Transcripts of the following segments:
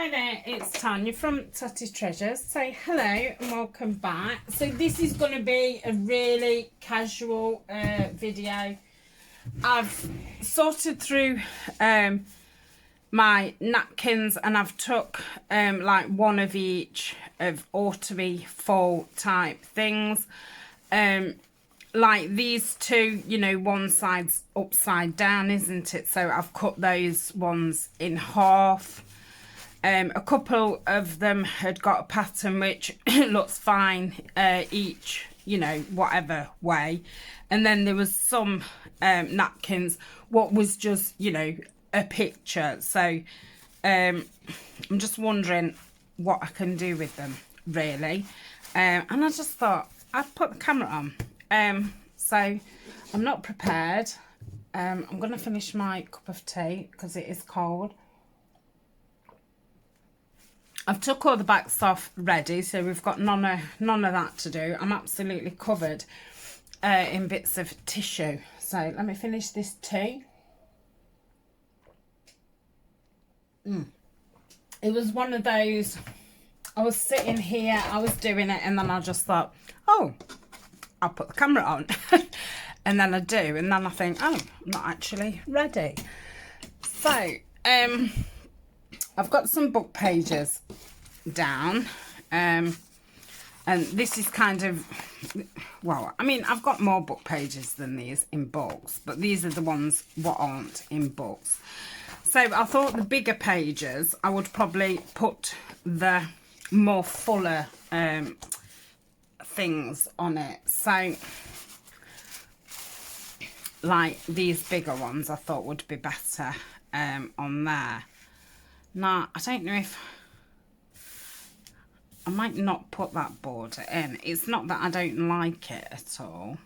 Hi there, it's Tania from Tatty Treasure. Say hello and welcome back. So this is going to be a really casual video. I've sorted through my napkins and I've took like one of each of autumny fall type things. Like these two, you know, one side's upside down, isn't it? So I've cut those ones in half. A couple of them had got a pattern which looks fine each, you know, whatever way. And then there was some napkins what was just, you know, a picture. So I'm just wondering what I can do with them, really. And I just thought I'd put the camera on. So I'm not prepared. I'm going to finish my cup of tea because it is cold. I've took all the backs off ready, so we've got none of that to do. I'm absolutely covered in bits of tissue. So let me finish this tea. It was one of those, I was sitting here, I was doing it, and then I just thought, oh, I'll put the camera on. And then I do, and then I think, oh, I'm not actually ready. So, I've got some book pages down, and this is kind of, well, I mean, I've got more book pages than these in books, but these are the ones what aren't in books. So I thought the bigger pages, I would probably put the more fuller things on it. So, like these bigger ones, I thought would be better on there. Now, I don't know if I might not put that border in. It's not that I don't like it at all,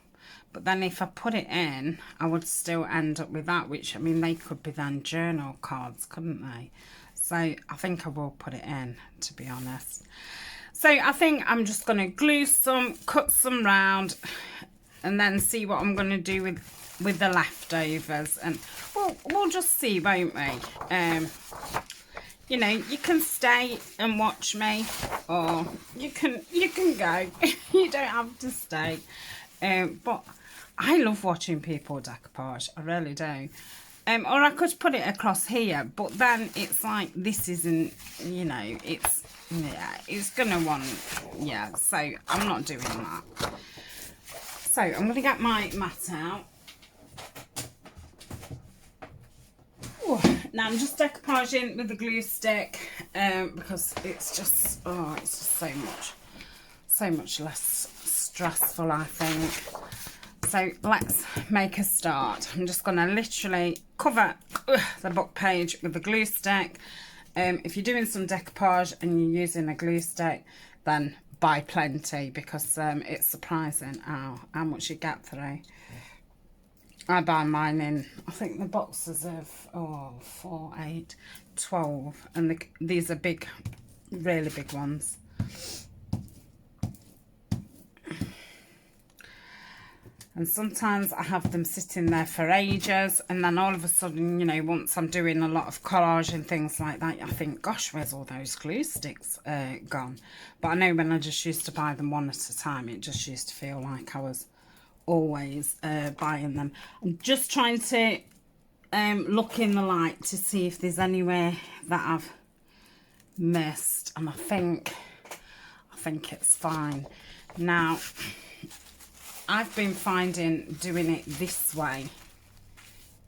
but then if I put it in, I would still end up with that, which, I mean, they could be then journal cards, couldn't they? So I think I will put it in, to be honest. So I think I'm just going to glue some, cut some round, and then see what I'm going to do with the leftovers. And we'll just see, won't we? You know, you can stay and watch me, or you can go. You don't have to stay. But I love watching people decoupage. I really do. Or I could put it across here, but then it's like, this isn't, you know, it's, yeah, it's gonna want, yeah. So I'm not doing that. So I'm gonna get my mat out. Now I'm just decoupaging with the glue stick because it's just, oh, it's just so much less stressful, I think. So let's make a start. I'm just going to literally cover the book page with the glue stick. If you're doing some decoupage and you're using a glue stick, then buy plenty, because it's surprising how much you get through. I buy mine in, I think the boxes of, 4, 8, 12. And these are big, really big ones. And sometimes I have them sitting there for ages. And then all of a sudden, you know, once I'm doing a lot of collage and things like that, I think, gosh, where's all those glue sticks gone? But I know when I just used to buy them one at a time, it just used to feel like I was always buying them. I'm just trying to look in the light to see if there's anywhere that I've missed, and I think it's fine. Now, I've been finding doing it this way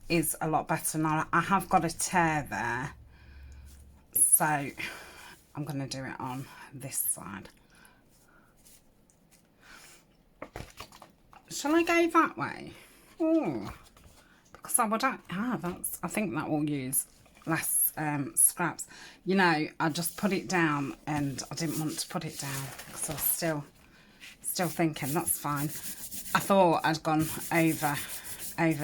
is a lot better. Now I have got a tear there, so I'm going to do it on this side. Shall I go that way? Oh, because I would, I think that will use less scraps. You know, I just put it down and I didn't want to put it down because I was still thinking that's fine. I thought I'd gone over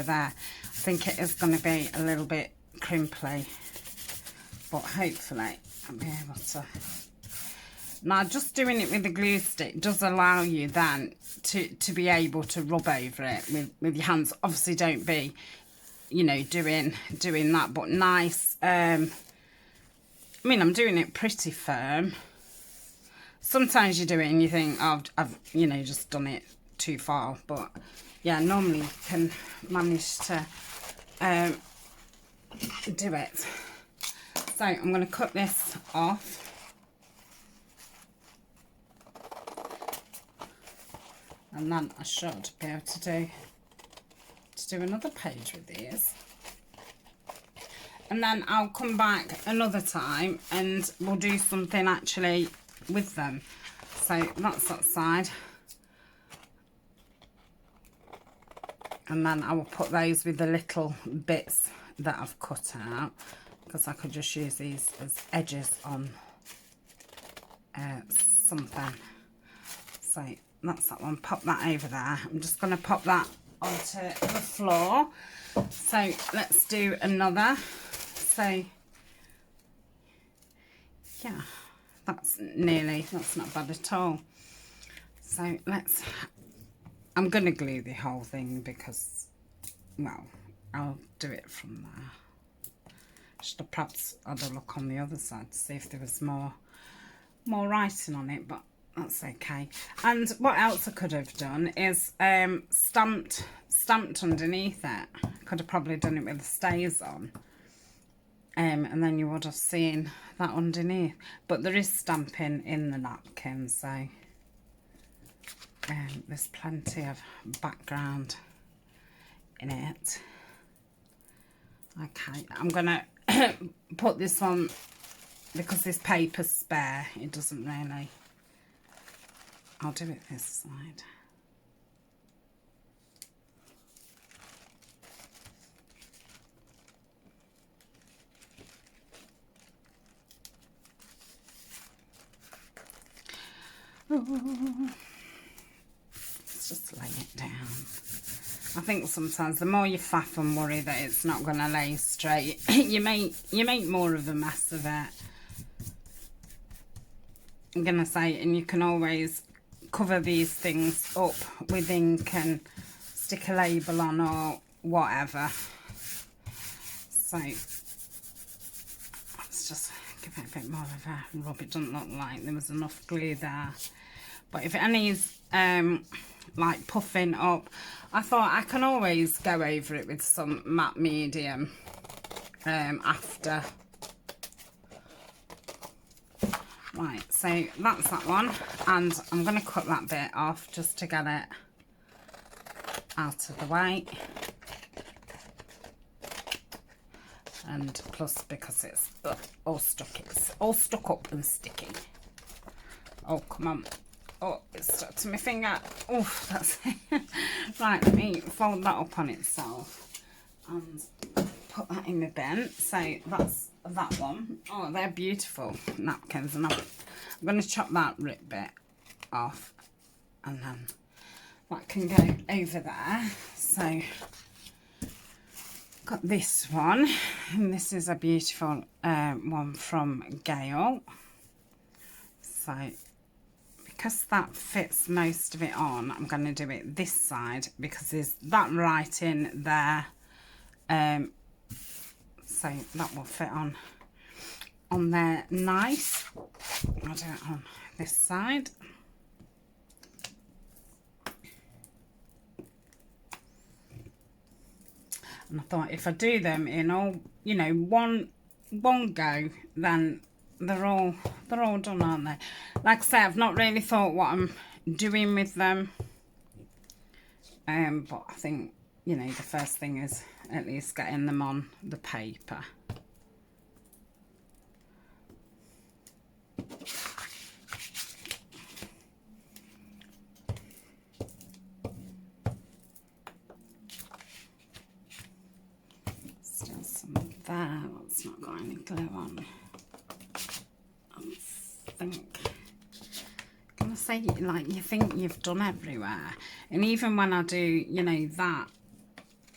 there. I think it is going to be a little bit crimply, but hopefully I'll be able to. Now, just doing it with the glue stick does allow you then to be able to rub over it with your hands. Obviously, don't be, you know, doing that, but nice I mean, I'm doing it pretty firm. Sometimes you do it and you think, oh, I've you know, just done it too far. But yeah, normally you can manage to do it. So I'm going to cut this off. And then I should be able to do another page with these. And then I'll come back another time and we'll do something actually with them. So that's that side. And then I will put those with the little bits that I've cut out, because I could just use these as edges on something. So that's that one. Pop that over there. I'm just going to pop that onto the floor. So let's do another. So yeah, that's not bad at all. So I'm going to glue the whole thing because, well, I'll do it from there. Should have perhaps had a look on the other side to see if there was more writing on it, but that's okay. And what else I could have done is stamped underneath it. Could have probably done it with the stays on. And then you would have seen that underneath. But there is stamping in the napkin, so there's plenty of background in it. Okay, I'm gonna put this on because this paper's spare. It doesn't really. I'll do it this side. Let's just lay it down. I think sometimes the more you faff and worry that it's not going to lay straight, you make more of a mess of it. I'm going to say, and you can always cover these things up with ink and stick a label on or whatever. So let's just give it a bit more of a rub. It doesn't look like there was enough glue there. But if any's like puffing up, I thought I can always go over it with some matte medium after. Right, so that's that one, and I'm going to cut that bit off just to get it out of the way. And plus because it's all stuck up and sticky. Oh, come on. Oh, it's stuck to my finger. Oh, that's it. Right, let me fold that up on itself and put that in my bin. So that's that one. Oh, they're beautiful napkins, and I'm going to chop that rip bit off, and then that can go over there. So got this one, and this is a beautiful one from Gail. So because that fits most of it on, I'm going to do it this side because there's that writing there, so that will fit on there nice. I'll do it on this side. And I thought if I do them in all, you know, one go, then they're all done, aren't they? Like I say, I've not really thought what I'm doing with them, but I think, you know, the first thing is at least getting them on the paper. Still some there. That's not got any glue on. I'm gonna say, like, you think you've done everywhere, and even when I do, you know, that,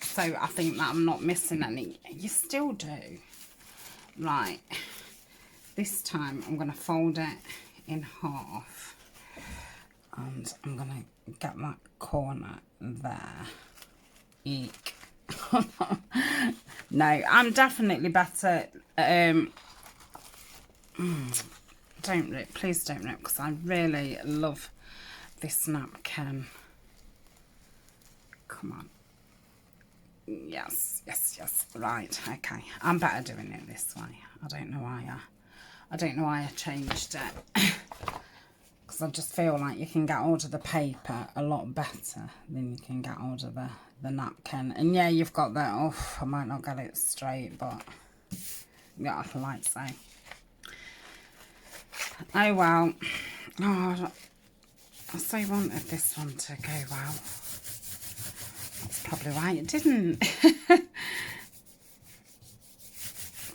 so I think that I'm not missing any, you still do. Right, this time I'm gonna fold it in half, and I'm gonna get that corner there. Eek. No, I'm definitely better Don't rip, please don't rip, because I really love this napkin. Come on. Yes, yes, yes. Right, okay. I'm better doing it this way. I don't know why I changed it. Because I just feel like you can get hold of the paper a lot better than you can get hold of the napkin. And yeah, you've got that. Oh, I might not get it straight, but yeah, like so. Oh well. Oh, I so wanted this one to go well. That's probably why it didn't. I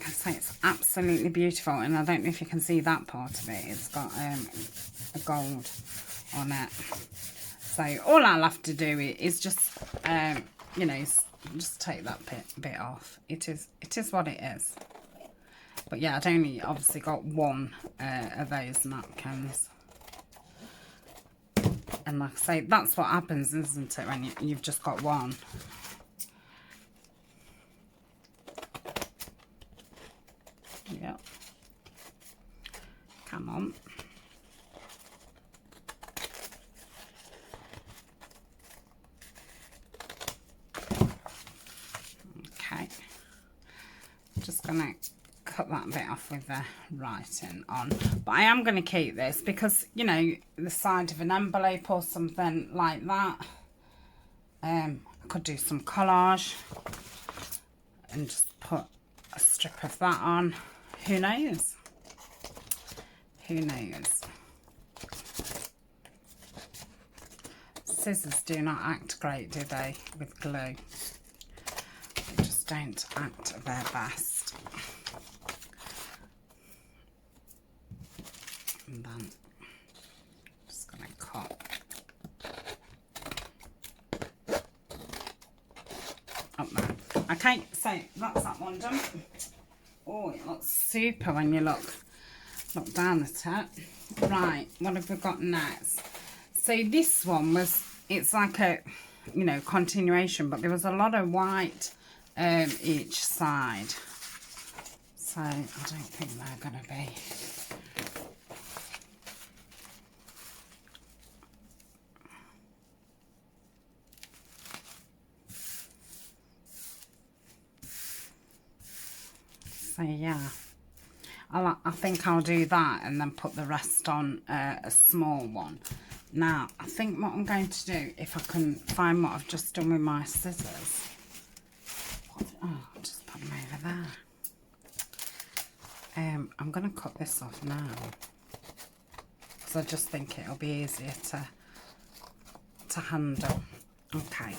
can say it's absolutely beautiful, and I don't know if you can see that part of it. It's got a gold on it. So all I'll have to do is just, you know, just take that bit off. It is what it is. But yeah, I'd only obviously got one of those napkins. And like I say, that's what happens, isn't it, when you've just got one. Yep. Come on. Okay. Just gonna cut that bit off with the writing on, but I am going to keep this because, you know, the side of an envelope or something like that. I could do some collage and just put a strip of that on. Who knows? Who knows? Scissors do not act great, do they, with glue? They just don't act their best. And then just going to cut up there. Okay, so that's that one done. Oh, it looks super when you look down at it. Right, what have we got next? So this one it's like a, you know, continuation, but there was a lot of white each side. So I don't think they're going to be. So yeah, I think I'll do that and then put the rest on a small one. Now, I think what I'm going to do, if I can find what I've just done with my scissors. Oh, I'll just put them over there. I'm going to cut this off now, because I just think it'll be easier to handle. Okay.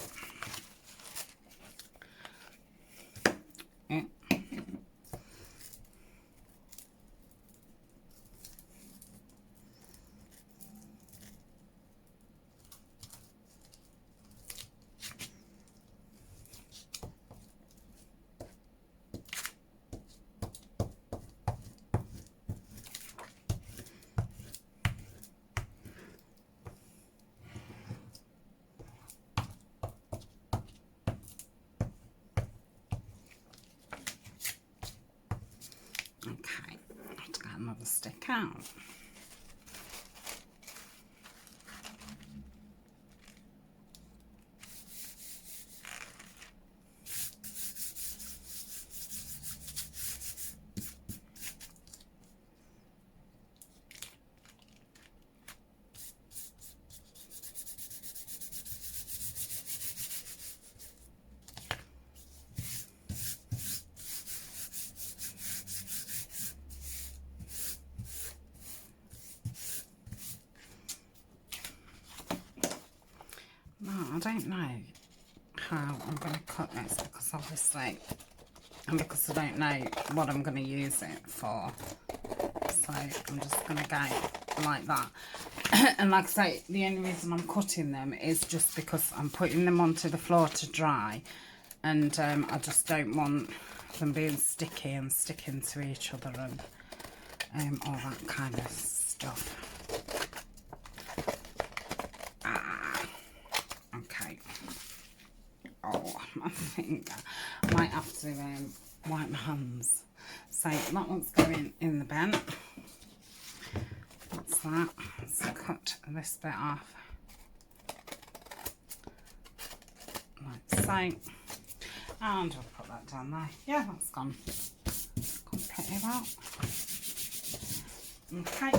Okay, I have to get another stick out. I don't know how I'm going to cut this, because obviously, and because I don't know what I'm going to use it for, so I'm just going to go like that. And like I say, the only reason I'm cutting them is just because I'm putting them onto the floor to dry, and I just don't want them being sticky and sticking to each other and all that kind of stuff. Okay. Oh, my finger. I might have to wipe my hands. So that one's going in the bin. this bit off. Like so. And we'll put that down there. Yeah, that's gone completely well. Okay.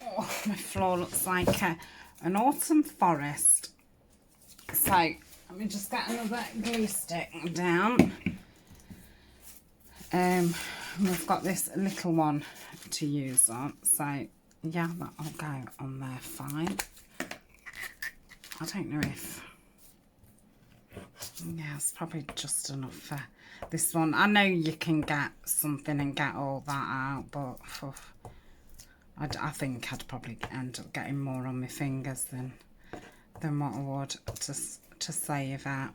Oh, my floor looks like an autumn forest. So, let me just get another glue stick down. We've got this little one to use on, so yeah, that'll go on there fine. I don't know if, yeah, it's probably just enough for this one. I know you can get something and get all that out, but I think I'd probably end up getting more on my fingers than what I would to save out.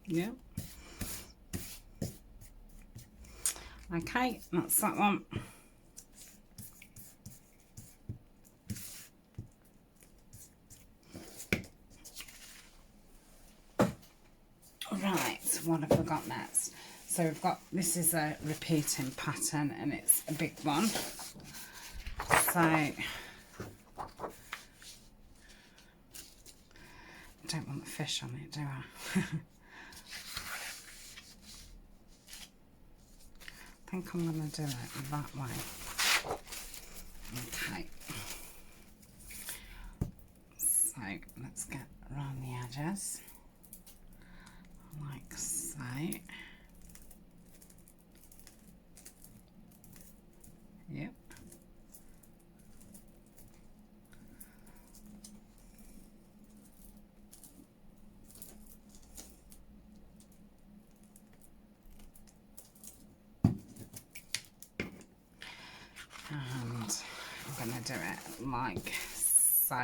Yeah. Okay, that's that one. Right, what have we got next? So we've got, this is a repeating pattern and it's a big one. So I don't want the fish on it, do I? I think I'm going to do it that way. Okay. So let's get around the edges, like so. Yep. And I'm going to do it like so.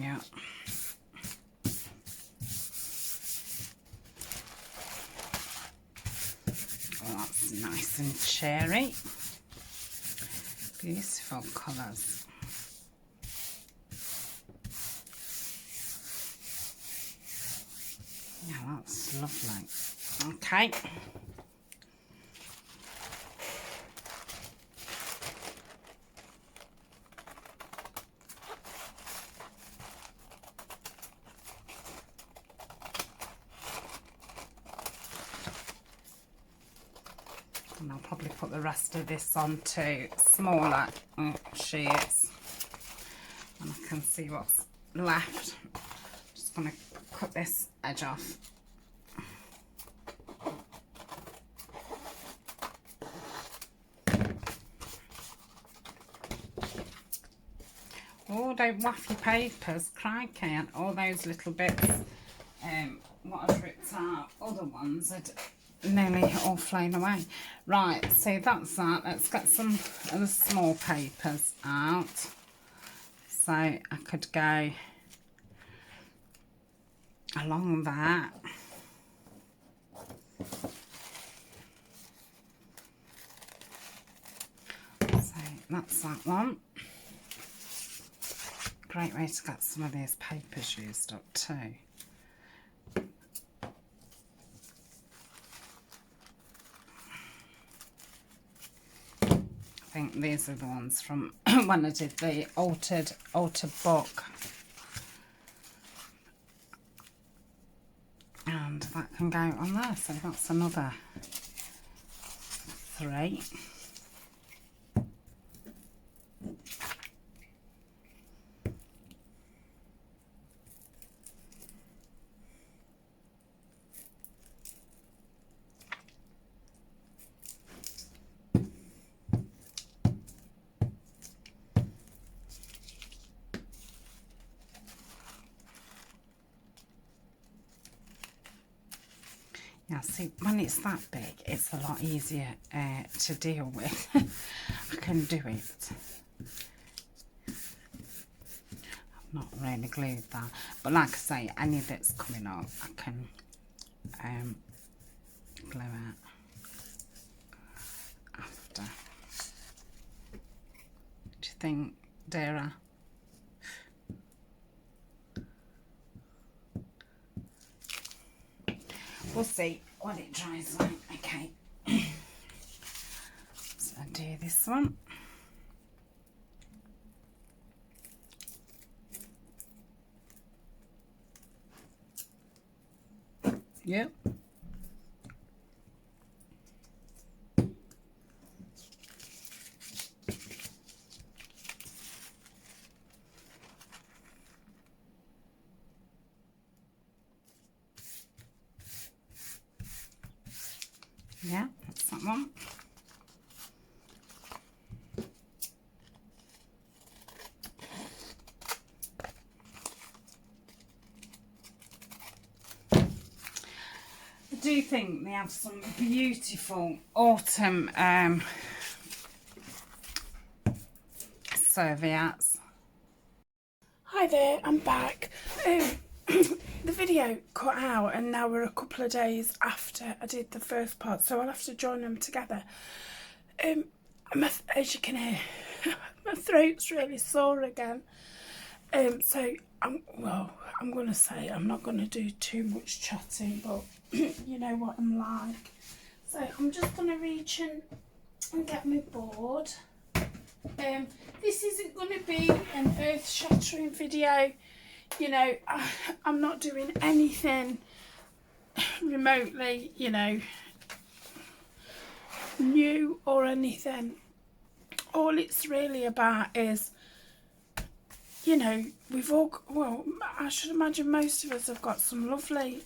Yeah. Oh, that's nice and cherry. Beautiful colours. Yeah, that's lovely. Okay. And I'll probably put the rest of this onto smaller sheets. And I can see what's left. Just going to cut this edge off. Oh, don't waff your papers, crikey, and all those little bits. What I've ripped out, other ones had nearly all flown away. Right, so that's that. Let's get some of the small papers out. So I could go along that. So that's that one. Great way to get some of these papers used up too. I think these are the ones from when I did the altered book. And that can go on there, so that's another 3. Now see, when it's that big, it's a lot easier to deal with. I can do it. I've not really glued that, but like I say, any that's coming up, I can glue it after. Do you think, Dara? We'll see what it dries like. Okay. So I'll do this one. Yep. Yeah, that's that one. I do think they have some beautiful autumn serviettes. Hi there, I'm back. The video cut out and now we're a couple of days after I did the first part, so I'll have to join them together. As you can hear, my throat's really sore again. So I'm going to say I'm not going to do too much chatting, but you know what I'm like. So I'm just going to reach and get my board. This isn't going to be an earth-shattering video. You know, I'm not doing anything remotely, you know, new or anything. All it's really about is, you know, we've all, well, I should imagine most of us have got some lovely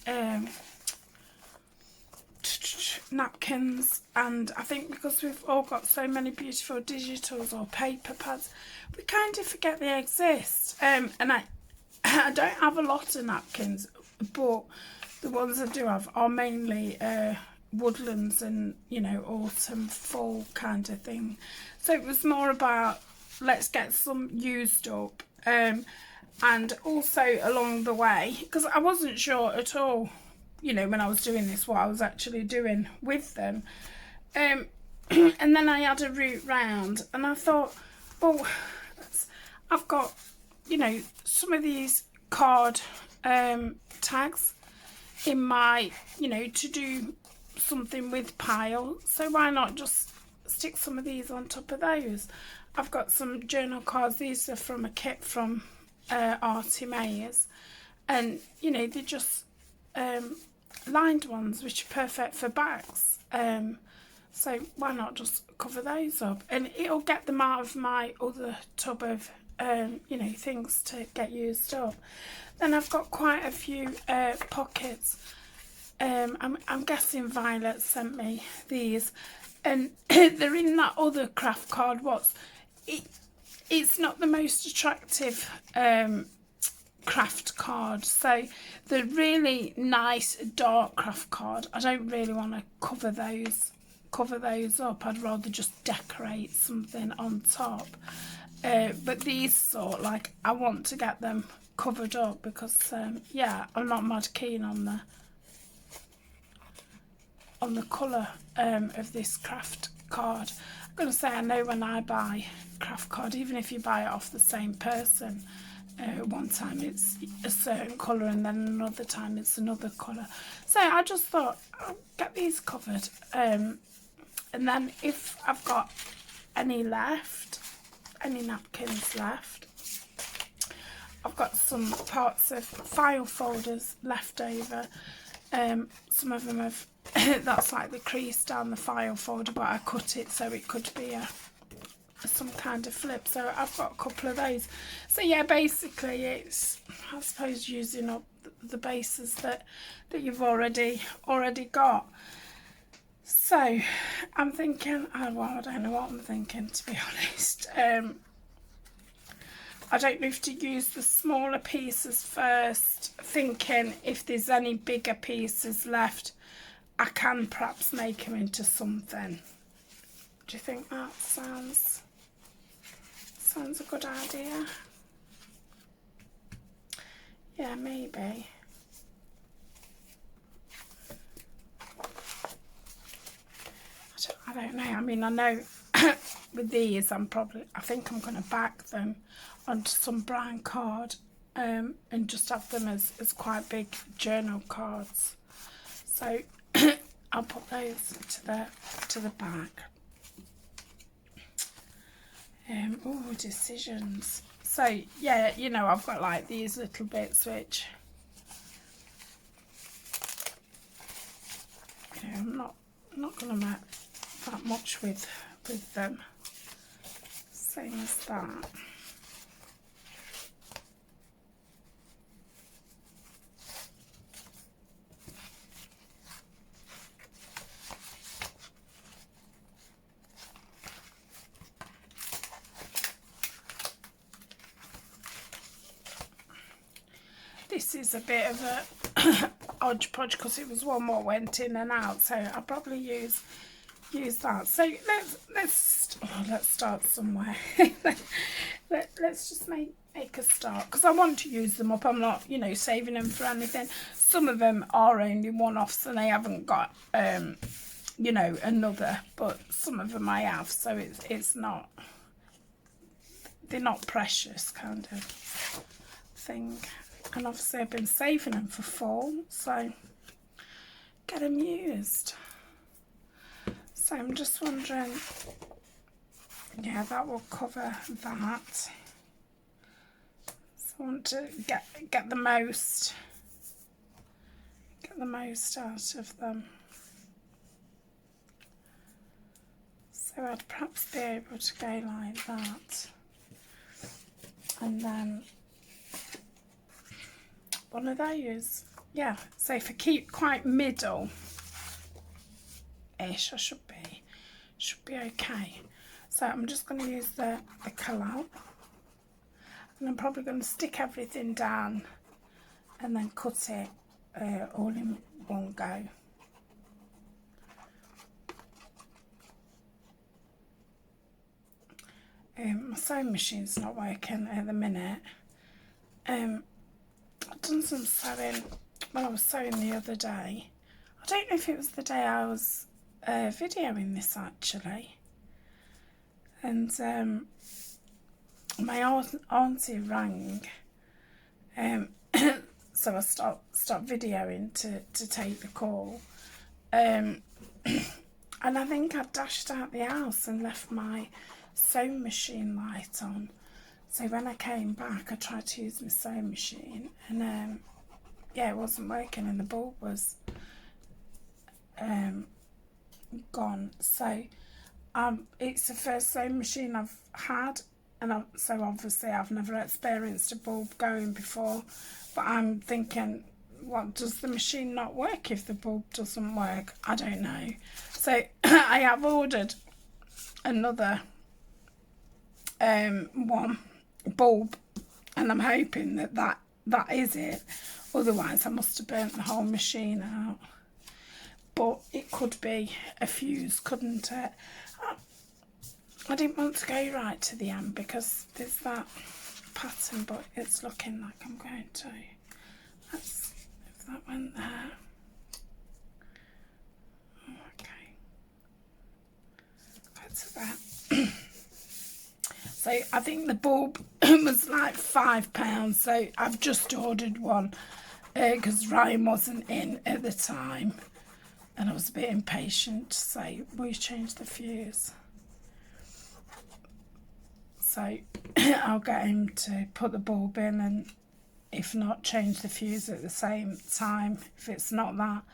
napkins, and I think because we've all got so many beautiful digitals or paper pads, we kind of forget they exist. And I don't have a lot of napkins, but the ones I do have are mainly woodlands and, you know, autumn, fall kind of thing. So it was more about, let's get some used up. And also along the way, because I wasn't sure at all, you know, when I was doing this, what I was actually doing with them. And then I had a route round and I thought, well, I've got, you know, some of these card tags in my, you know, to do something with pile, so why not just stick some of these on top of those. I've got some journal cards. These are from a kit from Artie Mayers, and you know, they're just lined ones which are perfect for bags, so why not just cover those up, and it'll get them out of my other tub of you know, things to get used up. Then I've got quite a few pockets. I'm guessing Violet sent me these, and they're in that other craft card. It's not the most attractive craft card, so the really nice dark craft card, I don't really want to cover those up. I'd rather just decorate something on top. But these sort, like, I want to get them covered up because yeah, I'm not mad keen on the colour of this craft card. I'm going to say, I know when I buy craft card, even if you buy it off the same person, one time it's a certain colour and then another time it's another colour. So I just thought I'll get these covered, and then if I've got any napkins left, I've got some parts of file folders left over. Some of them have that's like the crease down the file folder, but I cut it so it could be some kind of flip, so I've got a couple of those. So yeah, basically it's, I suppose, using up the bases that you've already got. So I'm thinking, well, I don't know what I'm thinking, to be honest. I don't know if to use the smaller pieces first, thinking if there's any bigger pieces left, I can perhaps make them into something. Do you think that sounds a good idea? Yeah, maybe. I don't know. I mean, I know with these, I think I'm going to back them onto some brown card and just have them as quite big journal cards. So I'll put those to the back. Oh, decisions. So yeah, you know, I've got like these little bits which, you know, I'm not going to make that much with them. Same as that. This is a bit of a hodgepodge because it was one more went in and out, so I'll probably use that. So let's start somewhere. let's just make a start, because I want to use them up. I'm not, you know, saving them for anything. Some of them are only one-offs and they haven't got you know, another, but some of them I have, so it's not, they're not precious kind of thing. And obviously I've been saving them for fall, so get them used. So I'm just wondering, yeah, that will cover that. So I want to get the most out of them. So I'd perhaps be able to go like that, and then one of those, yeah. So if I keep quite middle-ish, I should be okay. So I'm just going to use the colour, and I'm probably going to stick everything down and then cut it all in one go. My sewing machine's not working at the minute. I've done some sewing when I was sewing the other day. I don't know if it was the day I was videoing this actually. And my auntie rang, so I stopped videoing to take the call. And I think I dashed out the house and left my sewing machine light on. So when I came back, I tried to use my sewing machine, and yeah, it wasn't working, and the bulb was gone. So it's the first sewing machine I've had, and so obviously I've never experienced a bulb going before. But I'm thinking, what, does the machine not work if the bulb doesn't work? I don't know. So I have ordered another one bulb, and I'm hoping that is it. Otherwise I must have burnt the whole machine out. But it could be a fuse, couldn't it? I didn't want to go right to the end because there's that pattern, but it's looking like I'm going to. Let's, if that went there. Okay. Go to that. So I think the bulb was like £5, so I've just ordered one because Ryan wasn't in at the time and I was a bit impatient, so we changed the fuse. So I'll get him to put the bulb in, and if not, change the fuse at the same time. If it's not that,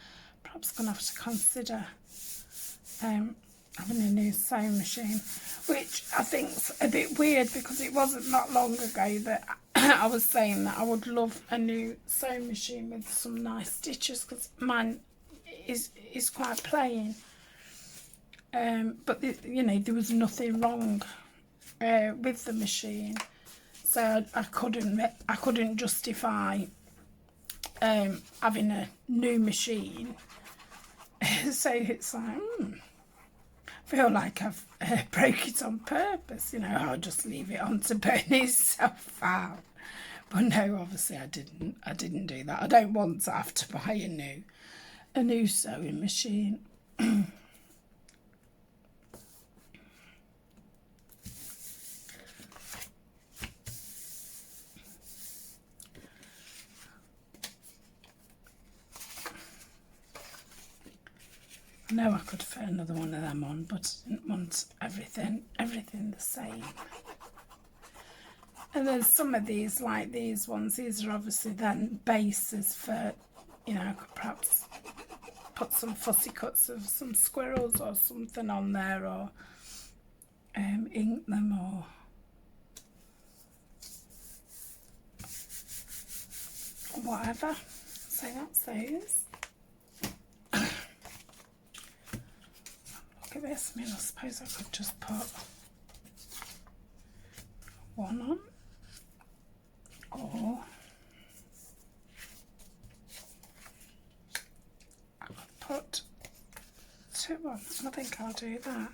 perhaps going to have to consider having a new sewing machine, which I think's a bit weird because it wasn't that long ago that I was saying that I would love a new sewing machine with some nice stitches, because mine is quite plain. But you know, there was nothing wrong with the machine, so I couldn't justify having a new machine So it's like, I feel like I've broke it on purpose, you know. I'll just leave it on to burn itself out. But no, obviously I didn't do that. I don't want to have to buy a new sewing machine. I know I could fit another one of them on, but I didn't want everything the same. And then some of these, like these ones, these are obviously then bases for, you know, I could perhaps put some fussy cuts of some squirrels or something on there, or ink them, or whatever. So that's those. Look at this. I mean, I suppose I could just put one on, or I could put two on. I think I'll do that.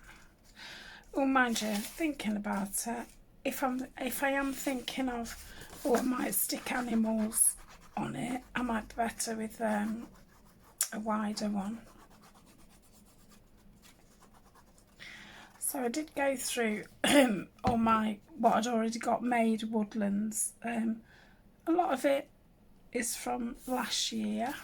Oh, mind you, thinking about it, if I am thinking of, oh, I might stick animals on it, I might be better with a wider one. So I did go through all what I'd already got made woodlands. A lot of it is from last year,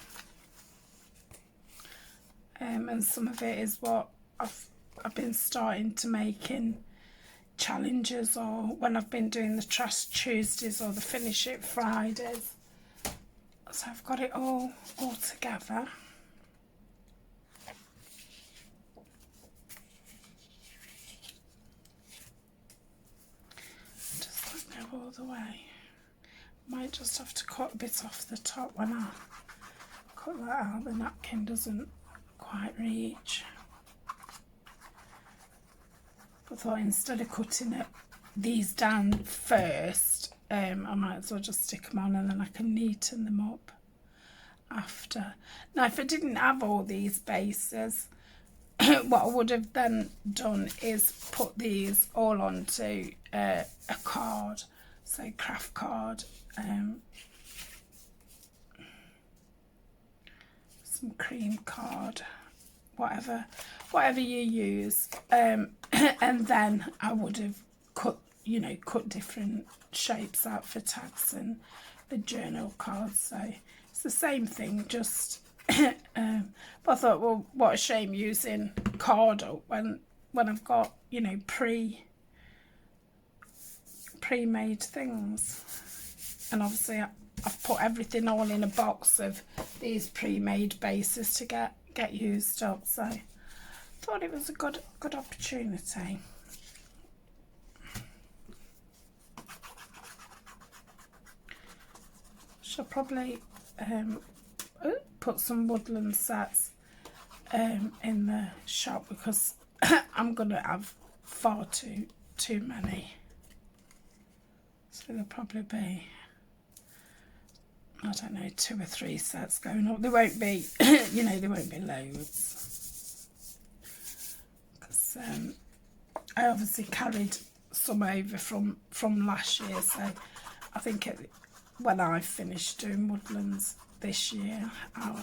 and some of it is what I've been starting to make in challenges, or when I've been doing the Trash Tuesdays or the Finish It Fridays. So I've got it all together. All the way. Might just have to cut a bit off the top when I cut that out. The napkin doesn't quite reach. I thought instead of cutting these down first, I might as well just stick them on and then I can neaten them up after. Now, if I didn't have all these bases, what I would have then done is put these all onto a card, so craft card, some cream card, whatever you use, and then I would have cut different shapes out for tags and the journal cards. So it's the same thing, just but I thought, well, what a shame using card when I've got, you know, pre-made things. And obviously I've put everything all in a box of these pre-made bases to get used up. So I thought it was a good opportunity. Shall probably put some woodland sets in the shop, because I'm gonna have far too many. So there'll probably be, I don't know, 2 or 3 sets going up. There won't be, you know, there won't be loads, because I obviously carried some over from last year. So I think when I finish doing woodlands this year, I'll,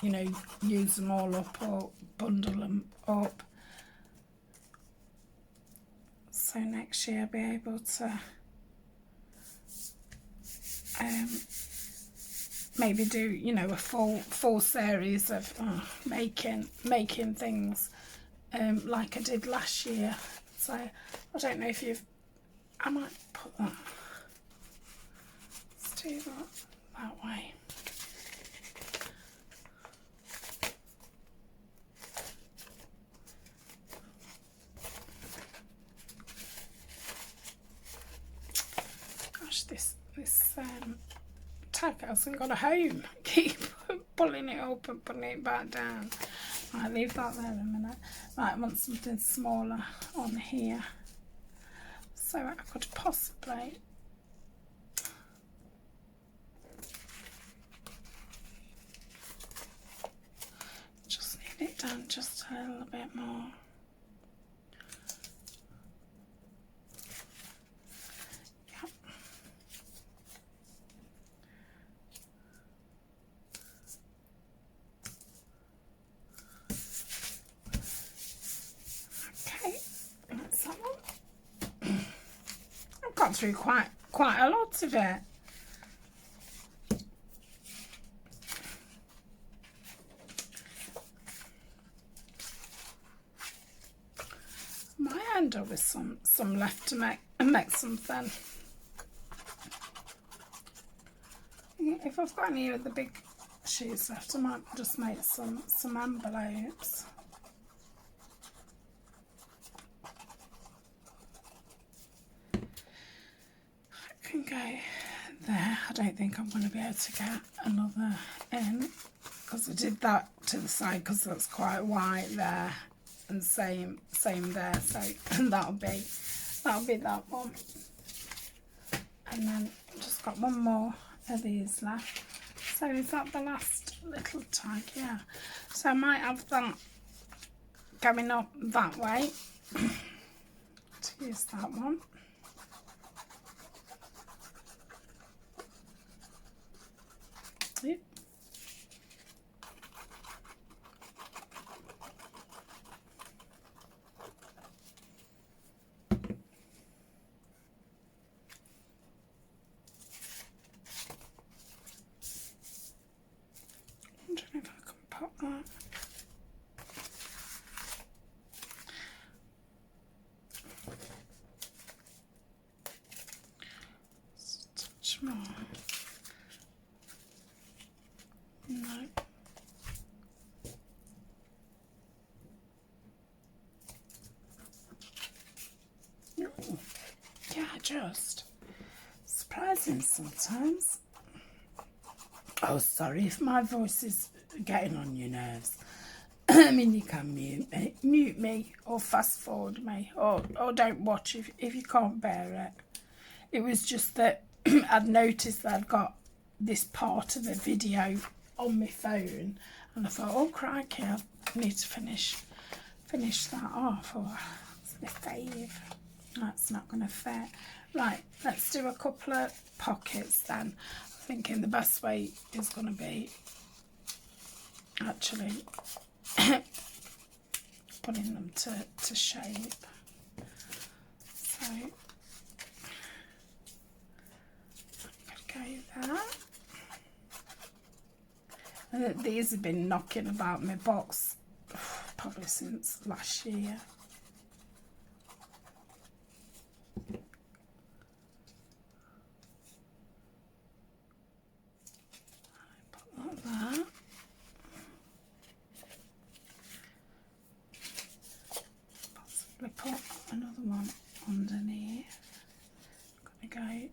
you know, use them all up or bundle them up. So next year I'll be able to maybe do, you know, a full series of making things like I did last year. So I don't know if I might put that. Let's do that way. Gosh, this tag hasn't got a home. Keep pulling it up and putting it back down. I'll leave that there a minute. Right, I want something smaller on here. So I could possibly just need Just a little bit more. Yep. Okay, that's that one. I've got through quite a lot of it. Might end up with some left to make something. If I've got any of the big sheets left, I might just make some envelopes. I can go there. I don't think I'm going to be able to get another in because I did that to the side because that's quite wide there, and same there. So that'll be that one. And then just got one more of these left. So is that the last little tag? Yeah. So I might have that going up that way. To use that one. Yep. I don't know if I can pop that. Just a touch more. No. Yeah, just surprising sometimes. Oh, sorry if my voice is getting on your nerves. I mean, you can mute me or fast forward me, or don't watch if you can't bear it. It was just that I'd noticed that I'd got this part of the video on my phone, and I thought, oh crikey, I need to finish that off. Oh, it's my fave. That's not going to fit. Right, let's do a couple of pockets then. I'm thinking the best way is going to be actually putting them to shape. So I'm going to go there. These have been knocking about my box probably since last year. Put that there. Possibly put another one underneath. I'm gonna go.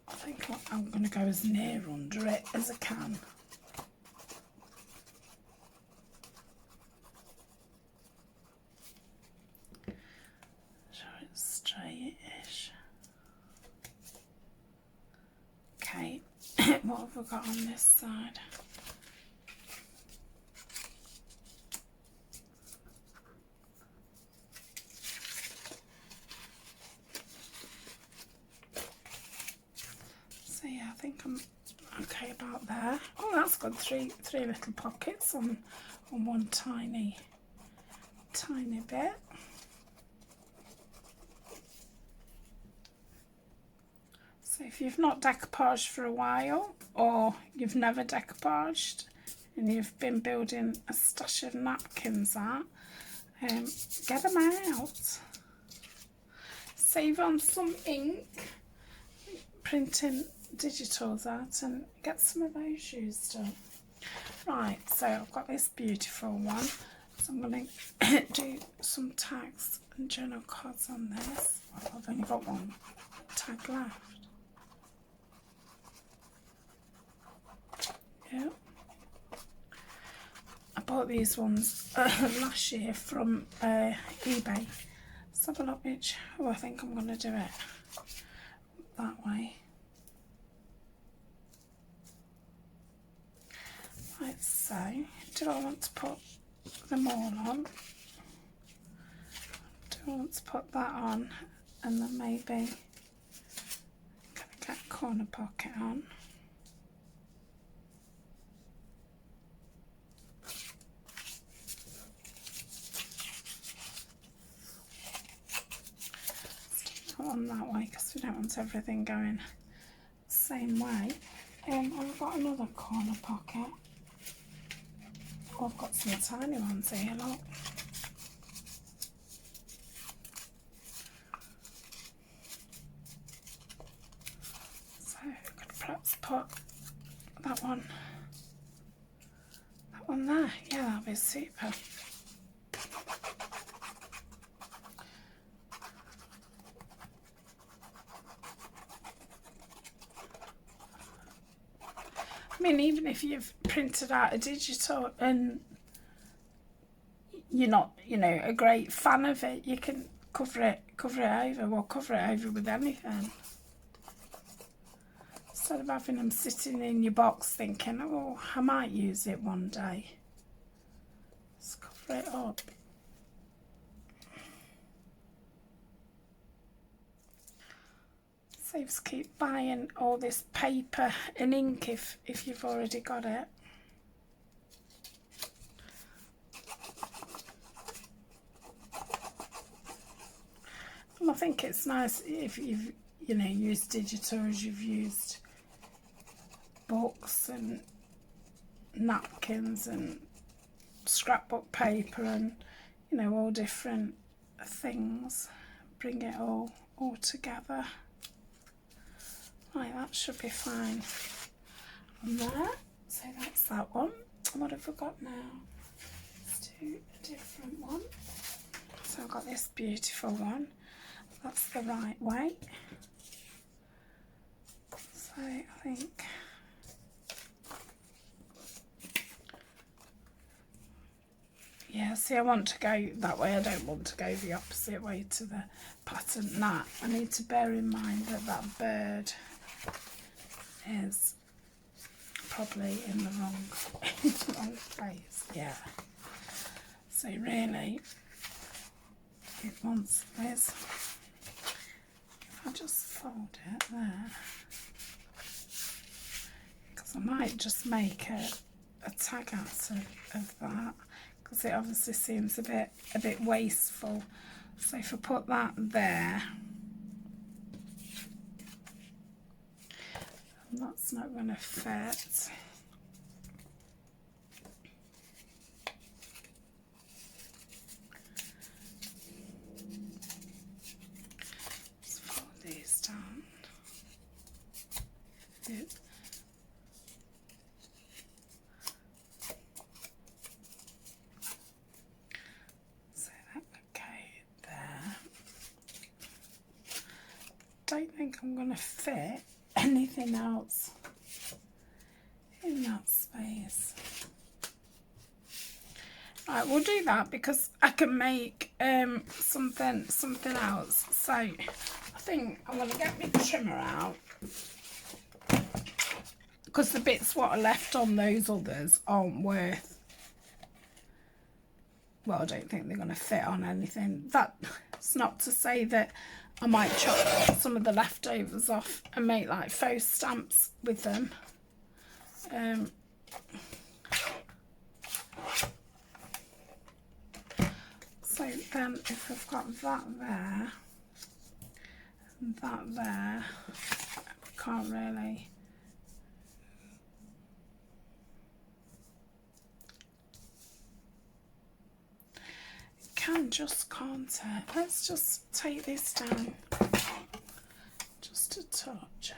I think I'm going to go as near under it as I can. So it's straight-ish. Okay, what have we got on this side? So yeah, I think I'm okay about there. Oh, that's got three little pockets on one tiny bit. So if you've not decoupaged for a while, or you've never decoupaged and you've been building a stash of napkins out, get them out. Save on some ink, printing digitals out, and get some of those used up. Right, so I've got this beautiful one. So I'm going to do some tags and journal cards on this. Well, I've only got one tag left. Yeah. I bought these ones last year from eBay. Let's have a look which. Oh, I think I'm going to do it that way. Right, so do I want to put them all on? Do I want to put that on and then maybe can I get a corner pocket on? On that way because we don't want everything going the same way. I've got another corner pocket. Oh, I've got some tiny ones here, look. So I could perhaps put that one there. Yeah, that'll be super. I mean, even if you've printed out a digital and you're not, you know, a great fan of it, you can cover it over, or cover it over with anything. Instead of having them sitting in your box thinking, oh, I might use it one day. Just cover it up. Saves keep buying all this paper and ink if you've already got it. And I think it's nice if you've, you know, used digital as you've used books and napkins and scrapbook paper and, you know, all different things. Bring it all together. Right, that should be fine on there. So that's that one. What have I got now? Let's do a different one. So I've got this beautiful one. That's the right way. So I think yeah, see, I want to go that way. I don't want to go the opposite way to the pattern. Nah, I need to bear in mind that bird is probably in the wrong place. Yeah. So really, it wants this. If I just fold it there, because I might just make a tag out of that, because it obviously seems a bit wasteful. So if I put that there, that's not going to fit. Just fold these down. Good. So that would go there. Don't think I'm going to fit anything else in that space. Right, we'll do that because I can make something else. So I think I'm going to get my trimmer out, because the bits what are left on those others aren't worth, well, I don't think they're going to fit on anything. That's not to say that I might chop some of the leftovers off and make like faux stamps with them. So then if I've got that there and that there, I can't really. Can't it? Let's just take this down just a touch.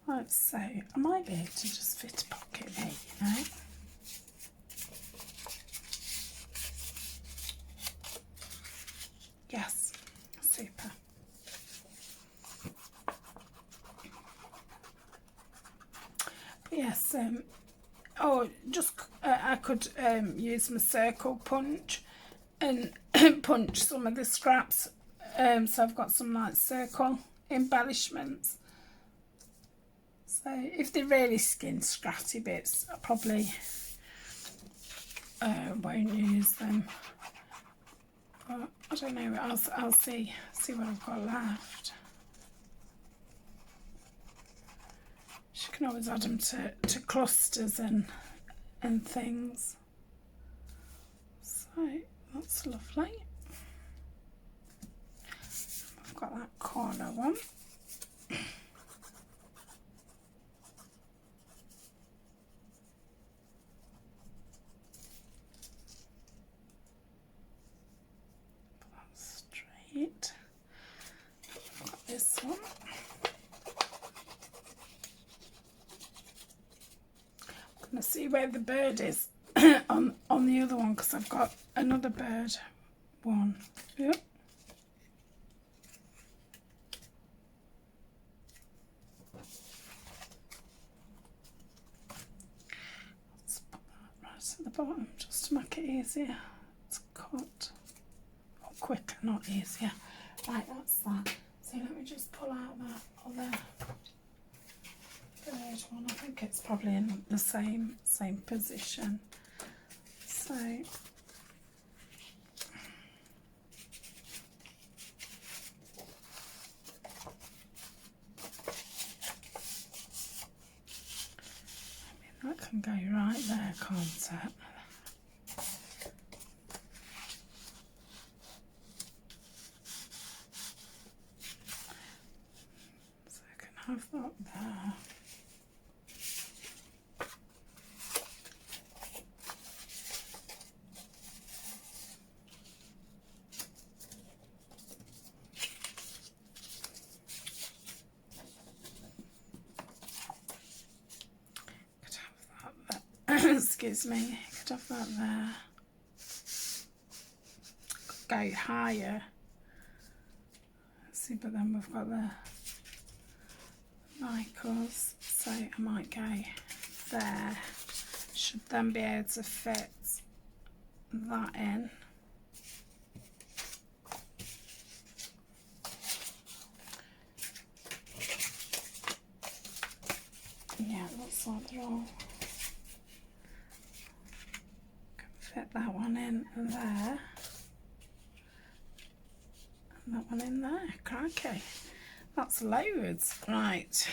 Let's say I might be able to just fit a pocket there, you know. Yes, super. Yes, I could use my circle punch and punch some of the scraps. So I've got some like circle Embellishments. So if they're really skin scratchy bits, I probably won't use them. But I don't know, I'll see what I've got left. You can always add them to clusters and things. So that's lovely. I've got that corner one. That's straight. I've got this one. I'm going to see where the bird is on the other one, because I've got another bird one. Yep. Let's put that right at the bottom just to make it easier to cut. Or quicker, not easier. Right, that's that. So let me just pull out that other bird one. I think it's probably in the same position. So that can go right there, can't it? So I can have that there. Excuse me, could have that there. Could go higher. See, but then we've got the Michaels, so I might go there. Should then be able to fit that in. Yeah, it looks like they're all. Fit that one in there, and that one in there. Crikey, that's loads. Right.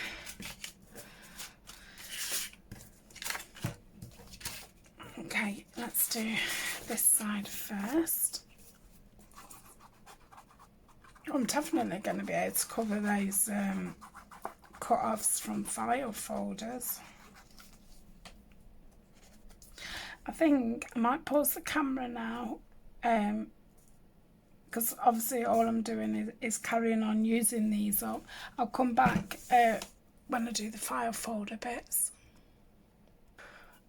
Okay, let's do this side first. I'm definitely going to be able to cover those cut-offs from file folders. I think I might pause the camera now, because obviously all I'm doing is carrying on using these up. I'll come back when I do the file folder bits.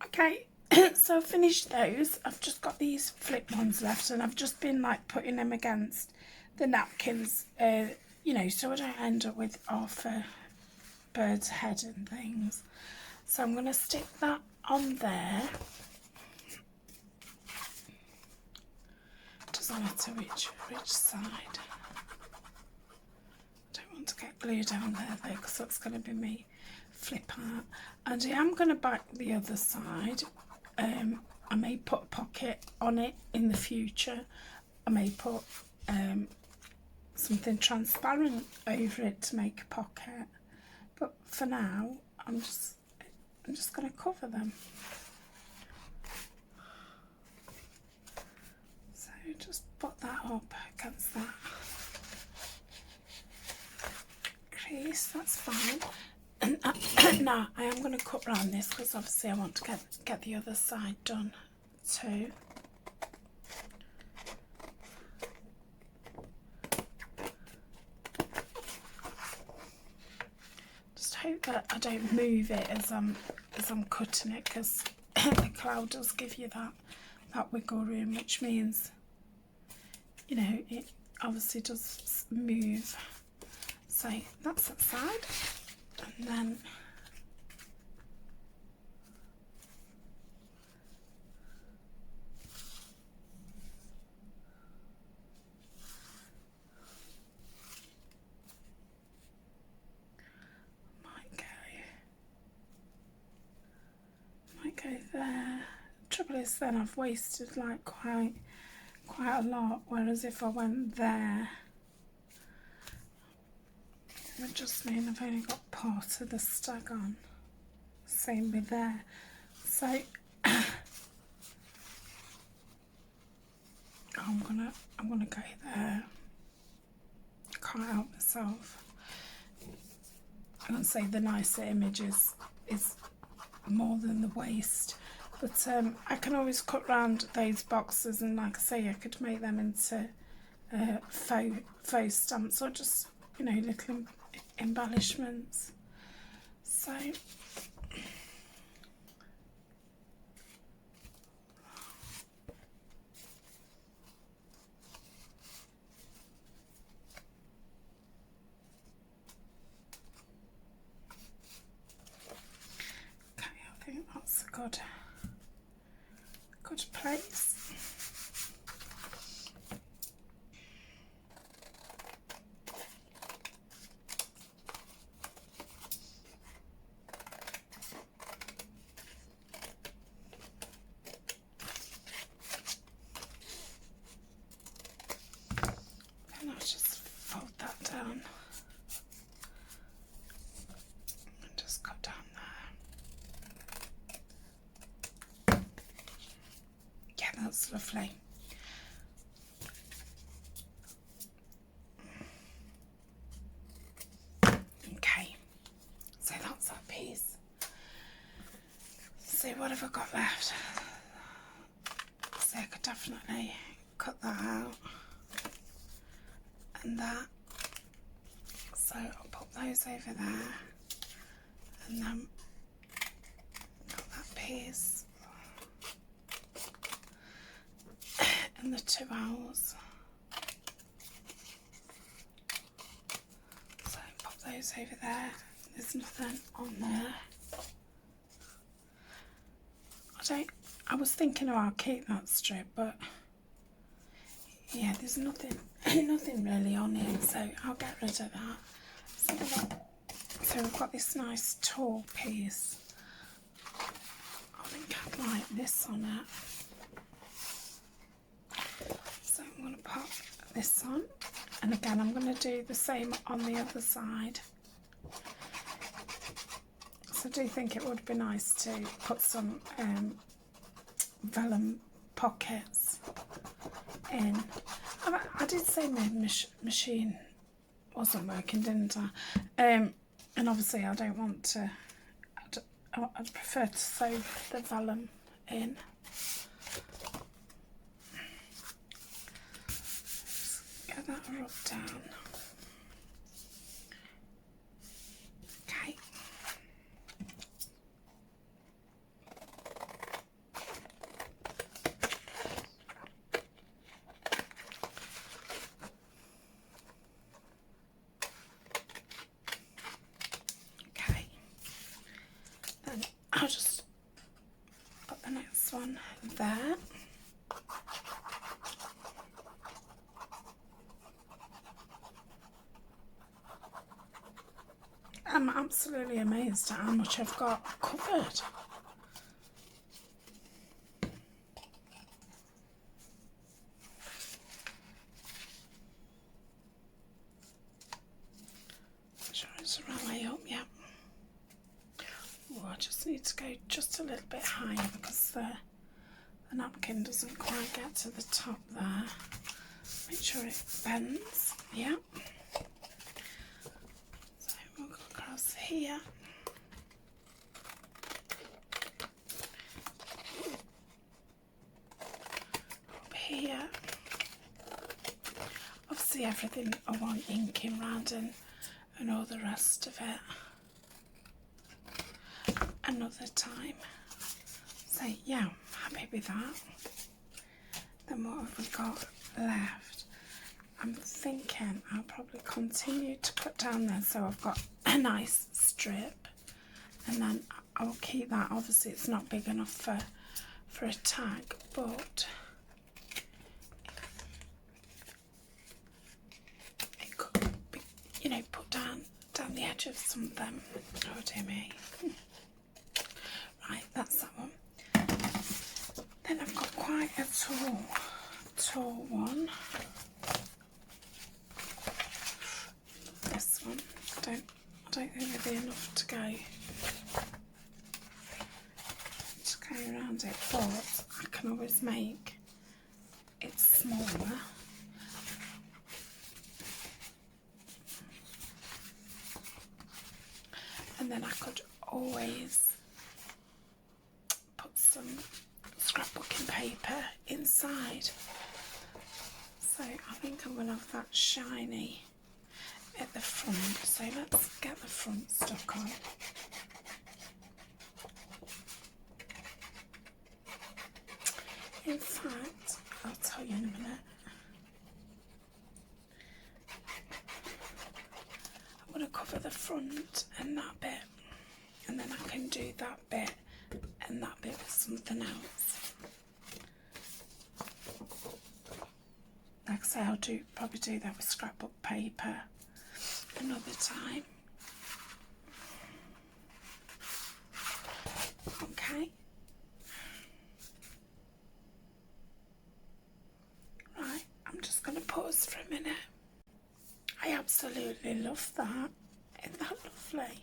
Okay, so I've finished those. I've just got these flip ones left, and I've just been like putting them against the napkins, you know, so I don't end up with half a bird's head and things. So I'm going to stick that on there. Doesn't matter which side. I don't want to get glue down there though, because that's going to be me flip out. And I am going to back the other side. I may put a pocket on it in the future. I may put something transparent over it to make a pocket. But for now, I'm just going to cover them. Just put that up against that crease, that's fine. And now I am going to cut round this, because obviously I want to get the other side done too. Just hope that I don't move it as I'm cutting it, because the cloud does give you that wiggle room, which means, you know, it obviously does move. So that's that side, and then might go there. Trouble is then I've wasted like quite a lot, whereas if I went there it would just mean I've only got part of the stag on. Same with there. So I'm gonna go there. I can't help myself. I would say the nicer image is more than the waist, but I can always cut round those boxes, and like I say, I could make them into faux stamps, or just, you know, little embellishments. So I think that's a good place. Then I'll just fold that down and just cut down there. Yeah, that's lovely. Okay, so that's that piece. So what have I got left? So I could definitely cut that out and that. So I'll pop those over there, and then got that piece and the 2 owls. So pop those over there. There's nothing on there. I was thinking, oh, I'll keep that strip, but yeah, there's nothing really on here, so I'll get rid of that. So we've got this nice tall piece. I think I'd like this on it. So I'm going to pop this on, and again I'm going to do the same on the other side. So I do think it would be nice to put some Vellum Pockets in. I did say my machine wasn't working, didn't I? And obviously I don't want to, I'd prefer to sew the vellum in. Just get that rubbed down. Okay. I'll just put the next one there. I'm absolutely amazed at how much I've got covered. Sure, it's the right way up, yeah. I just need to go just a little bit higher because the napkin doesn't quite get to the top there. Make sure it bends, yeah. So we'll go across here. Up here. Obviously everything I want inking round and all the rest of it. Another time. So yeah, I'm happy with that. Then what have we got left? I'm thinking I'll probably continue to cut down there so I've got a nice strip, and then I will keep that. Obviously it's not big enough for a tag, but it could be, you know, put down the edge of something. Oh dear me. Right, that's that one. tall one. This one, I don't think there'll be enough to go around it, but I can always make it smaller. And then I could always put some scrapbooking paper inside. So I think I'm going to have that shiny at the front. So let's get the front stuck on. In fact, I'll tell you in a minute. I'm going to cover the front and that bit, and then I can do that bit and that bit with something else. Like I say, I'll probably do that with scrapbook paper another time. Okay. Right, I'm just going to pause for a minute. I absolutely love that. Isn't that lovely?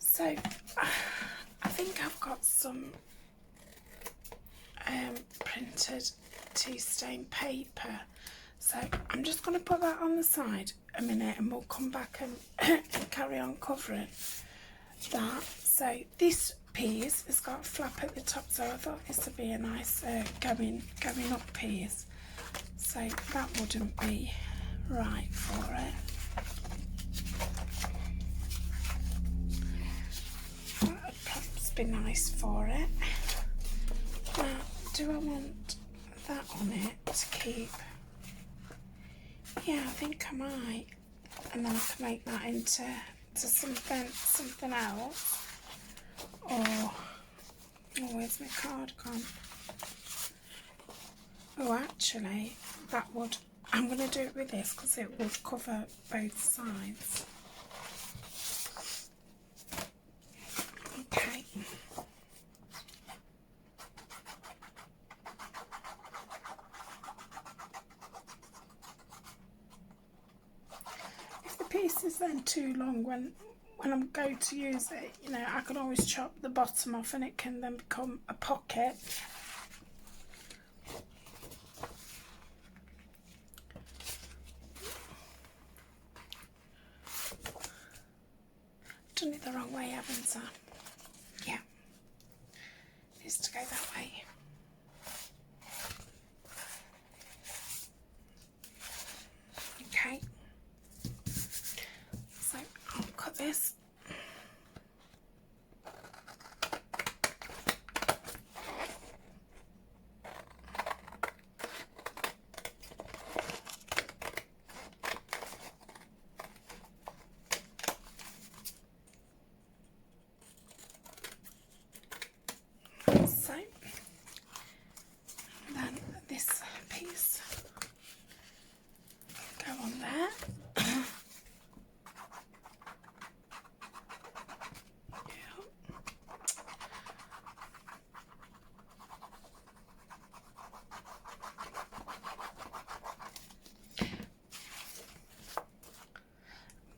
So, I think I've got some printed tea stain paper. So, I'm just going to put that on the side a minute and we'll come back and carry on covering that. So, this piece has got a flap at the top, so I thought this would be a nice going up piece. So, that wouldn't be right for it. That would perhaps be nice for it. Now, do I want that on it to keep? Yeah, I think I might. And then I can make that into something else. Or, oh, where's my card gone? Oh, actually, that would. I'm going to do it with this because it would cover both sides. Okay. If the piece is then too long when I'm going to use it, you know, I can always chop the bottom off and it can then become a pocket. Done it the wrong way, haven't I? Yeah. Needs to go that way. Okay. So I'll cut this.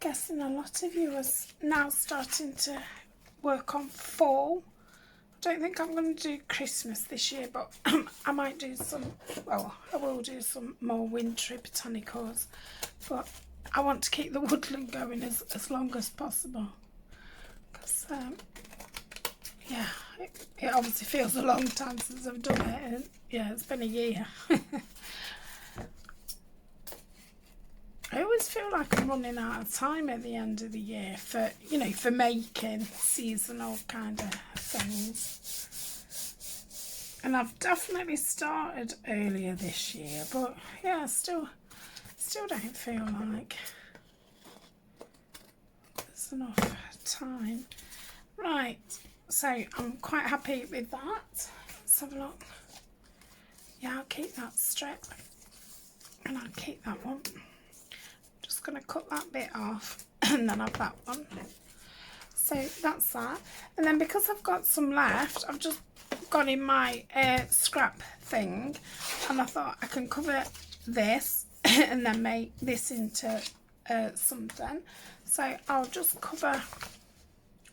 Guessing a lot of you are now starting to work on fall. I don't think I'm going to do Christmas this year, but I might do some, well, I will do some more wintry botanicals, but I want to keep the woodland going as long as possible, because yeah, it obviously feels a long time since I've done it, and yeah, it's been a year. I always feel like I'm running out of time at the end of the year for, you know, for making seasonal kind of things. And I've definitely started earlier this year, but yeah, still don't feel like there's enough time. Right, so I'm quite happy with that. Let's have a look. Yeah, I'll keep that strip and I'll keep that one. Just going to cut that bit off and then have that one. So that's that. And then because I've got some left, I've just got in my scrap thing, and I thought I can cover this and then make this into something. So I'll just cover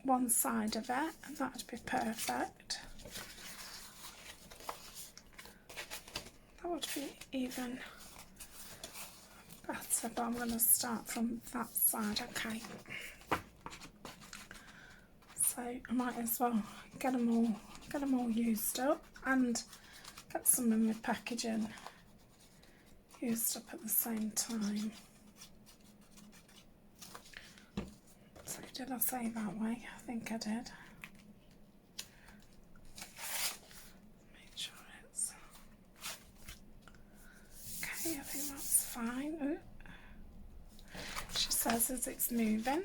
one side of it, and that would be perfect. That would be even better, but I'm going to start from that side. Okay, so I might as well get them all used up and get some of my packaging used up at the same time. So did I say that way? I think I did. Make sure it's okay. I think that's fine. Ooh. She says as it's moving.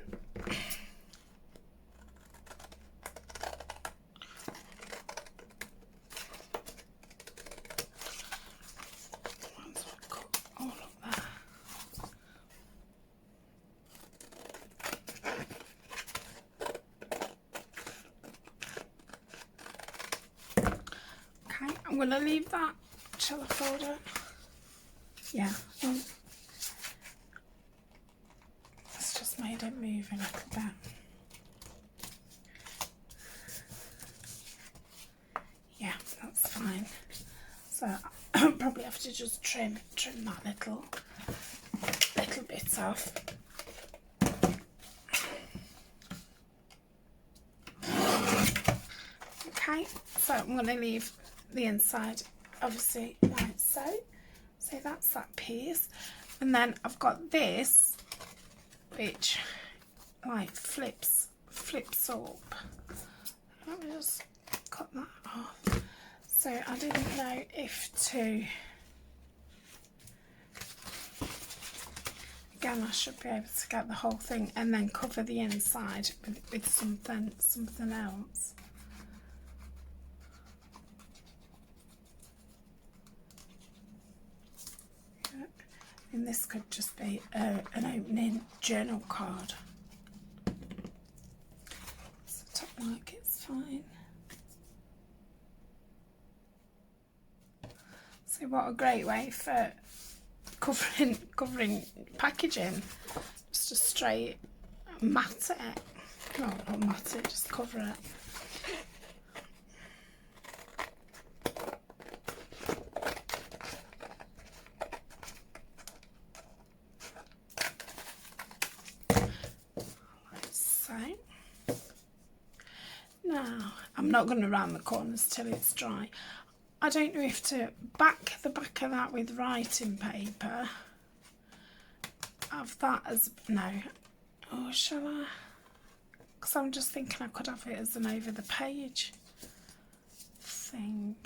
I'm going to leave that. Shall I fold it? Yeah. It's just made it move a little bit. Yeah, that's fine. So I'll probably have to just trim that little bit off. Okay, so I'm going to leave the inside obviously like so. So that's that piece, and then I've got this which like flips up. Let me just cut that off. So I didn't know if to, again I should be able to get the whole thing and then cover the inside with something else. And this could just be an opening journal card. So top like it's fine. So what a great way for covering packaging. Just a straight mat it. No, not mat it, just cover it. Now, I'm not going to round the corners till it's dry. I don't know if to back the back of that with writing paper. Have that as, no. Or shall I? Because I'm just thinking I could have it as an over the page thing.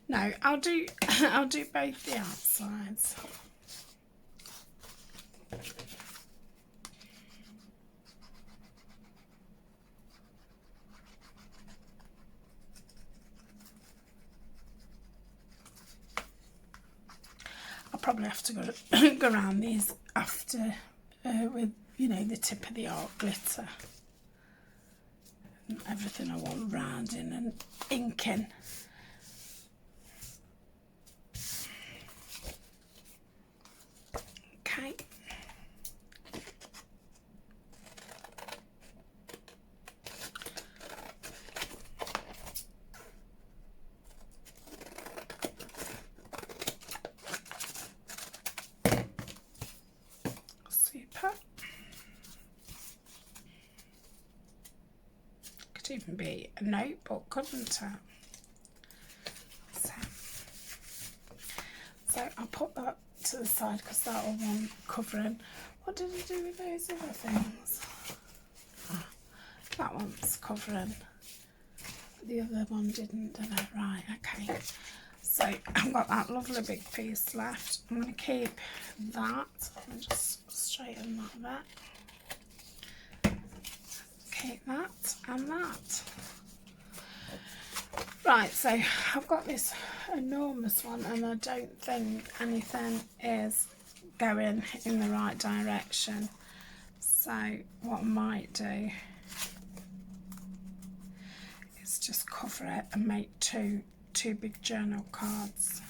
No, I'll do both the outsides. I'll probably have to go around these after with, you know, the tip of the art glitter and everything I want rounding and inking. Okay. Could even be a notebook, couldn't it? So I'll put that to the side because that will want covering. What did I do with those other things? That one's covering. The other one didn't, did it? Right, okay. So I've got that lovely big piece left. I'm going to keep that and just straighten that a bit. Keep that and that. Right, so I've got this enormous one and I don't think anything is going in the right direction. So what I might do is just cover it and make two 2 big journal cards.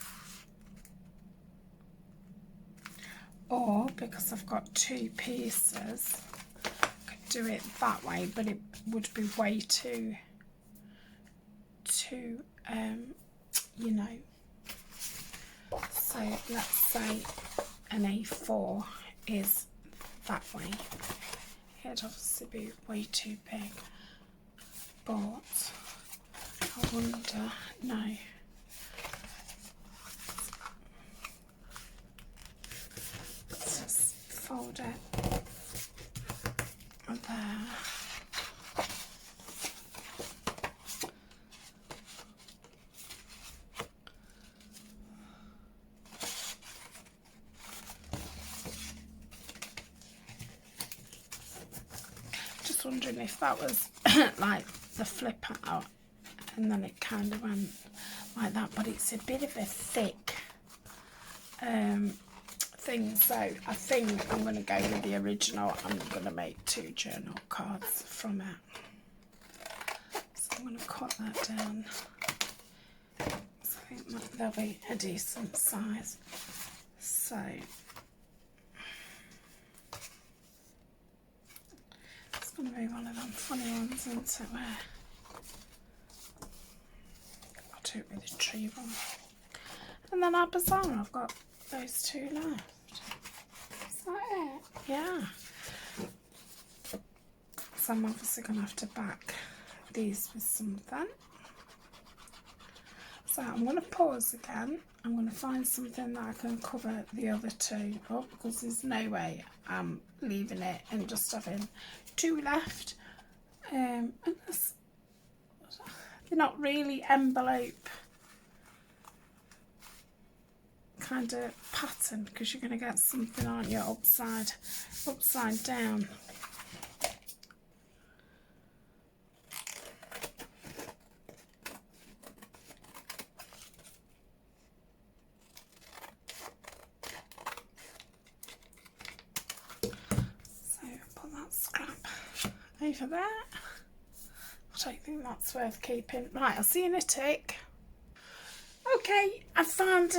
Or, because I've got 2 pieces, I could do it that way, but it would be way too you know. So let's say an A4 is that way. It'd obviously be way too big, but I wonder, no. Let's just fold it there. Just wondering if that was like the flip out and then it kind of went like that, but it's a bit of a thick thing, so I think I'm going to go with the original. I'm going to make 2 journal cards from it, so I'm going to cut that down. So I think they'll be a decent size. So it's going to be one of them funny ones, isn't it, where I'll do it with a tree one. And then how bizarre, I've got those 2 left. Is that it? Yeah. So I'm obviously going to have to back these with something. So I'm going to pause again. I'm going to find something that I can cover the other 2 up, because there's no way I'm leaving it and just having 2 left. And they're not really envelope kind of pattern, because you're going to get something, aren't you, upside down. So put that scrap over there. I don't think that's worth keeping. Right, I'll see you in a tick. Okay, I found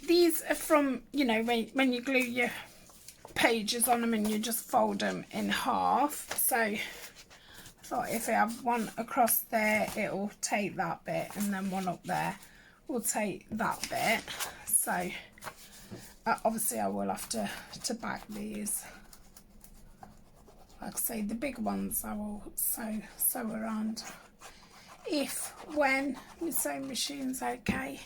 these are from, you know, when you glue your pages on them and you just fold them in half. So I thought if I have one across there, it'll take that bit, and then one up there will take that bit. So obviously I will have to back these. Like I say, the big ones I will sew around when my sewing machine's okay.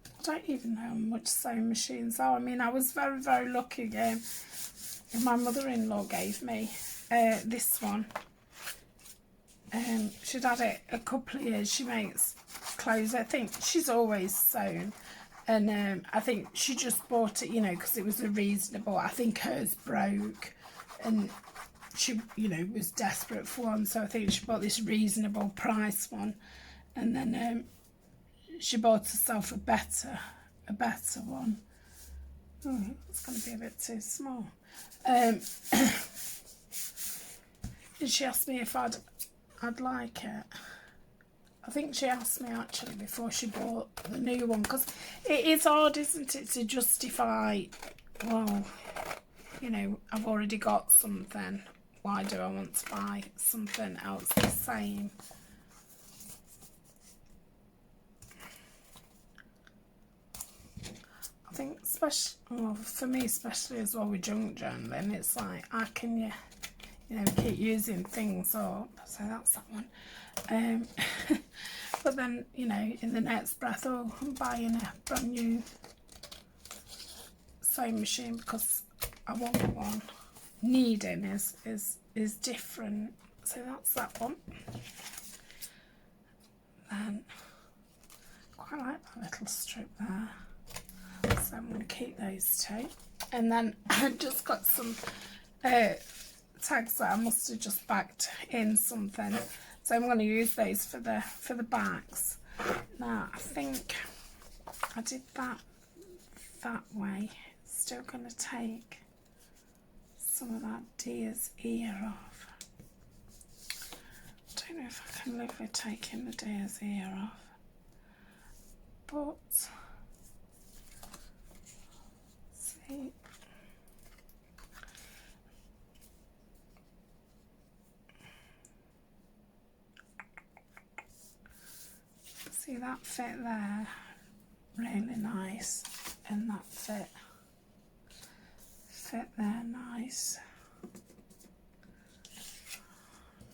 I don't even know how much sewing machines are. I mean, I was very, very lucky. My mother-in-law gave me this one. She'd had it a couple of years. She makes clothes. I think she's always sewn. And I think she just bought it, you know, because it was a reasonable. I think hers broke. And she, you know, was desperate for one, so I think she bought this reasonable price one, and then she bought herself a better one. Oh, it's going to be a bit too small. And she asked me if I'd like it. I think she asked me actually before she bought the new one, because it is hard, isn't it, to justify, well, you know, I've already got something. Why do I want to buy something else the same? I think, especially, well, for me especially as well with junk journaling, it's like, how can you know, keep using things up? So that's that one. But then, you know, in the next breath, oh, I'm buying a brand new sewing machine because I want one. Needing is different. So that's that one. Then quite like that little strip there. So I'm going to keep those 2. And then I just got some tags that I must have just backed in something. So I'm going to use those for the backs. Now I think I did that way. Still going to take some of that deer's ear off. I don't know if I can live with taking the deer's ear off. But see, see that fit there, really nice, and that fit there nice.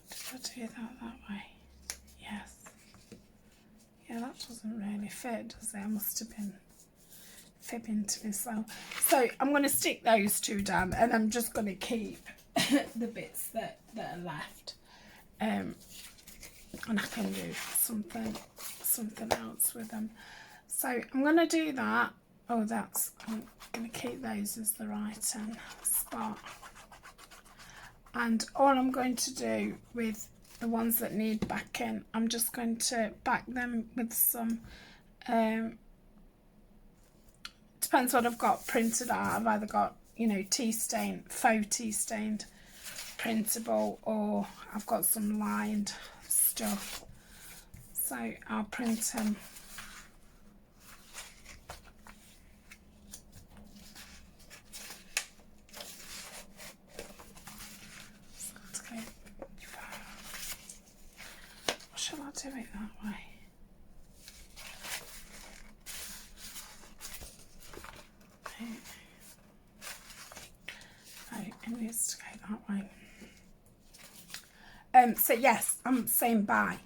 Did I do that way? Yes. Yeah, that doesn't really fit, does it? I must have been fibbing to myself. So I'm going to stick those two down, and I'm just going to keep the bits that are left. And I can do something else with them. So I'm going to do that. Oh, I'm going to keep those as the right spot. And all I'm going to do with the ones that need backing, I'm just going to back them with some, depends what I've got printed out. I've either got, you know, tea stain, faux tea stained printable, or I've got some lined stuff. So I'll print them. Shall I do it that way? No, it needs to go that way. So yes, I'm saying bye,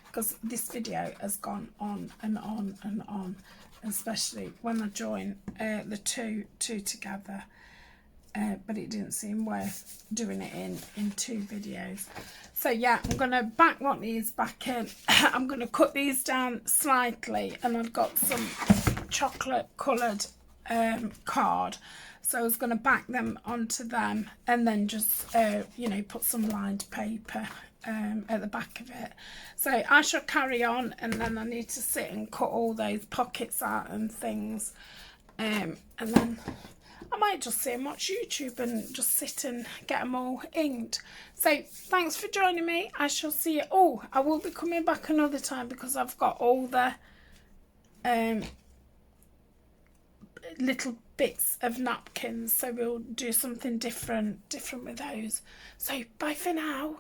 because this video has gone on and on and on, especially when I join the two together. But it didn't seem worth doing it in 2 videos. So yeah, I'm going to back what needs back in. I'm going to cut these down slightly, and I've got some chocolate coloured card. So I was going to back them onto them, and then just, you know, put some lined paper at the back of it. So I shall carry on, and then I need to sit and cut all those pockets out and things. And then I might just sit and watch YouTube and just sit and get them all inked. So thanks for joining me. I shall see you. Oh, I will be coming back another time, because I've got all the little bits of napkins. So we'll do something different with those. So bye for now.